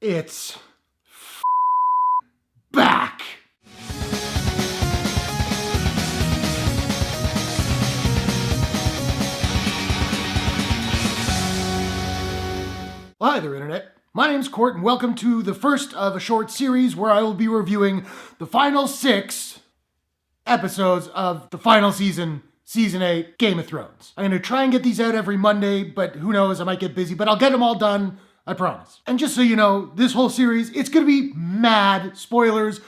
It's back! Well, hi there, Internet. My name's Court, and welcome to the first of a short series where I will be reviewing the final 6 episodes of the final season, Season 8, Game of Thrones. I'm going to try and get these out every Monday, but who knows, I might get busy, but I'll get them all done, I promise. And just so you know, this whole series, it's going to be mad spoilers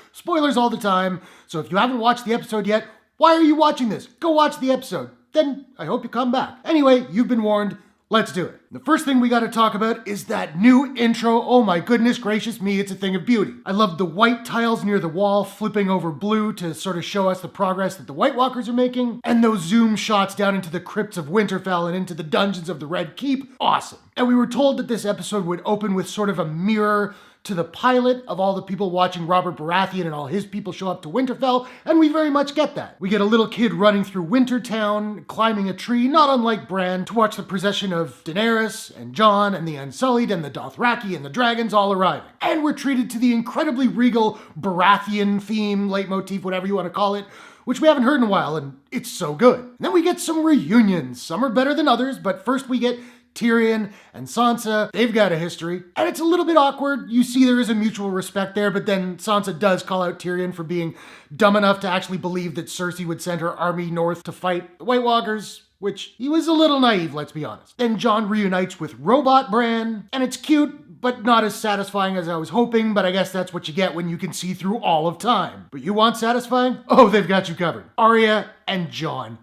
all the time. So if you haven't watched the episode yet, why are you watching this? Go watch the episode. Then I hope you come back. Anyway, you've been warned. Let's do it. The first thing we got to talk about is that new intro. Oh my goodness gracious me, it's a thing of beauty. I love the white tiles near the wall flipping over blue to sort of show us the progress that the White Walkers are making, and those zoom shots down into the crypts of Winterfell and into the dungeons of the Red Keep. Awesome. And we were told that this episode would open with sort of a mirror to the pilot of all the people watching Robert Baratheon and all his people show up to Winterfell, and we very much get that. We get a little kid running through Wintertown, climbing a tree, not unlike Bran, to watch the procession of Daenerys and Jon and the Unsullied and the Dothraki and the dragons all arriving. And we're treated to the incredibly regal Baratheon theme, leitmotif, whatever you want to call it, which we haven't heard in a while, and it's so good. And then we get some reunions. Some are better than others, but first we get Tyrion and Sansa. They've got a history, and it's a little bit awkward. You see there is a mutual respect there, but then Sansa does call out Tyrion for being dumb enough to actually believe that Cersei would send her army north to fight the White Walkers, which he was a little naive, let's be honest. Then Jon reunites with Robot Bran, and it's cute, but not as satisfying as I was hoping, but I guess that's what you get when you can see through all of time. But you want satisfying? Oh, they've got you covered. Arya and Jon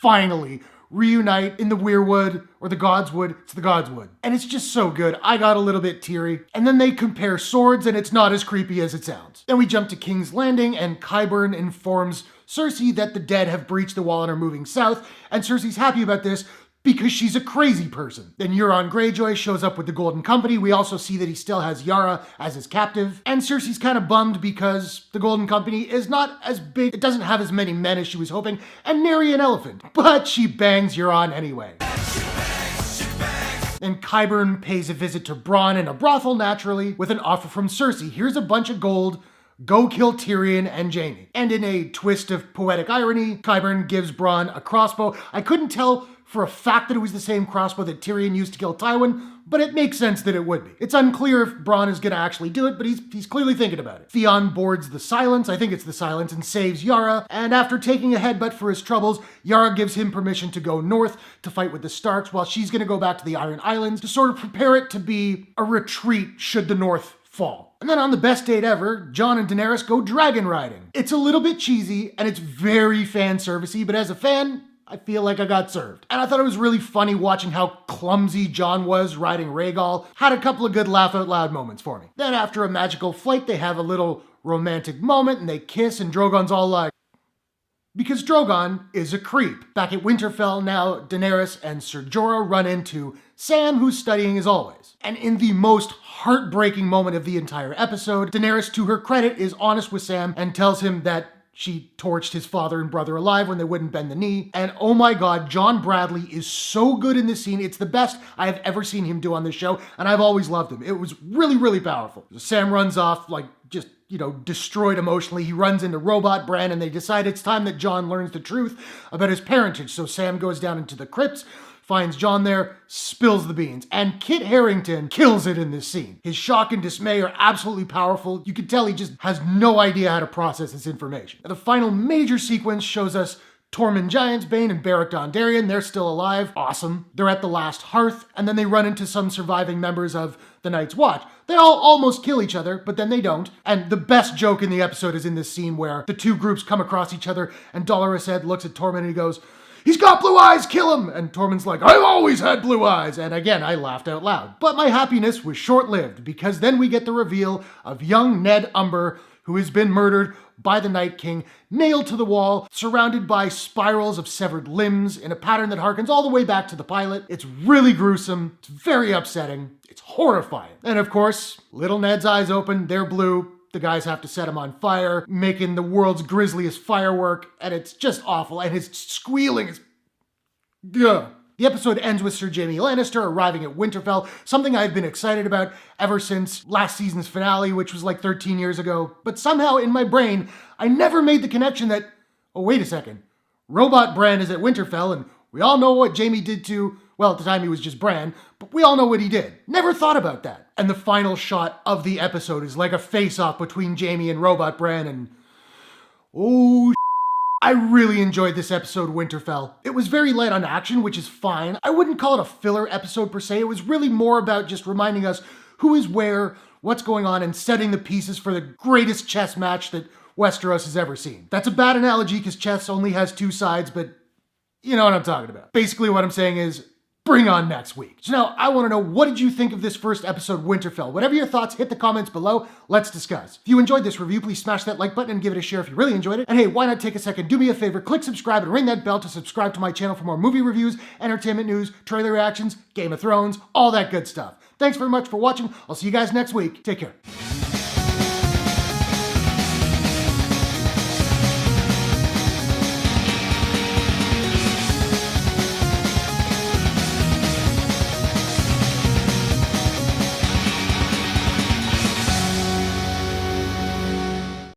finally reunite in the Weirwood, or the Godswood. It's the Godswood. And it's just so good. I got a little bit teary. And then they compare swords, and it's not as creepy as it sounds. Then we jump to King's Landing, and Qyburn informs Cersei that the dead have breached the wall and are moving south, and Cersei's happy about this because she's a crazy person. Then Euron Greyjoy shows up with the Golden Company. We also see that he still has Yara as his captive. And Cersei's kind of bummed because the Golden Company is not as big. It doesn't have as many men as she was hoping, and nary an elephant. But she bangs Euron anyway. Then Qyburn pays a visit to Bronn in a brothel, naturally, with an offer from Cersei. Here's a bunch of gold. Go kill Tyrion and Jaime. And in a twist of poetic irony, Qyburn gives Bronn a crossbow. I couldn't tell for a fact that it was the same crossbow that Tyrion used to kill Tywin, but it makes sense that it would be. It's unclear if Bronn is going to actually do it, but he's clearly thinking about it. Theon boards the Silence, I think it's the Silence, and saves Yara, and after taking a headbutt for his troubles, Yara gives him permission to go north to fight with the Starks, while she's going to go back to the Iron Islands to sort of prepare it to be a retreat should the North fall. And then on the best date ever, Jon and Daenerys go dragon riding. It's a little bit cheesy, and it's very fan servicey, but as a fan, I feel like I got served. And I thought it was really funny watching how clumsy Jon was riding Rhaegal. Had a couple of good laugh out loud moments for me. Then after a magical flight, they have a little romantic moment and they kiss, and Drogon's all like, because Drogon is a creep. Back at Winterfell now, Daenerys and Ser Jorah run into Sam, who's studying as always. And in the most heartbreaking moment of the entire episode, Daenerys, to her credit, is honest with Sam and tells him that she torched his father and brother alive when they wouldn't bend the knee. And oh my God, John Bradley is so good in this scene. It's the best I have ever seen him do on this show, and I've always loved him. It was really, really powerful. Sam runs off like just, destroyed emotionally. He runs into Robot Bran, and they decide it's time that John learns the truth about his parentage. So Sam goes down into the crypts, finds John there, spills the beans. And Kit Harington kills it in this scene. His shock and dismay are absolutely powerful. You can tell he just has no idea how to process this information. And the final major sequence shows us Tormund Giantsbane and Beric Dondarrion. They're still alive. Awesome. They're at the last hearth, and then they run into some surviving members of the Night's Watch. They all almost kill each other, but then they don't. And the best joke in the episode is in this scene where the two groups come across each other, and Dolorous Ed looks at Tormund and he goes, "He's got blue eyes, kill him!" And Tormund's like, "I've always had blue eyes!" And again, I laughed out loud. But my happiness was short-lived, because then we get the reveal of young Ned Umber, who has been murdered by the Night King, nailed to the wall, surrounded by spirals of severed limbs in a pattern that harkens all the way back to the pilot. It's really gruesome. It's very upsetting. It's horrifying. And of course, little Ned's eyes open. They're blue. The guys have to set him on fire, making the world's grisliest firework, and it's just awful. And his squealing is... Ugh. The episode ends with Sir Jaime Lannister arriving at Winterfell, something I've been excited about ever since last season's finale, which was like 13 years ago. But somehow in my brain, I never made the connection that, oh wait a second, Robot Bran is at Winterfell, and we all know what Jaime did to, well, at the time he was just Bran, but we all know what he did. Never thought about that. And the final shot of the episode is like a face-off between Jaime and Robot Bran, and oh, I really enjoyed this episode, Winterfell. It was very light on action, which is fine. I wouldn't call it a filler episode per se. It was really more about just reminding us who is where, what's going on, and setting the pieces for the greatest chess match that Westeros has ever seen. That's a bad analogy because chess only has two sides, but you know what I'm talking about. Basically what I'm saying is, bring on next week. So now I want to know, what did you think of this first episode, Winterfell? Whatever your thoughts, hit the comments below. Let's discuss. If you enjoyed this review, please smash that like button and give it a share if you really enjoyed it. And hey, why not take a second, do me a favor, click subscribe and ring that bell to subscribe to my channel for more movie reviews, entertainment news, trailer reactions, Game of Thrones, all that good stuff. Thanks very much for watching. I'll see you guys next week. Take care.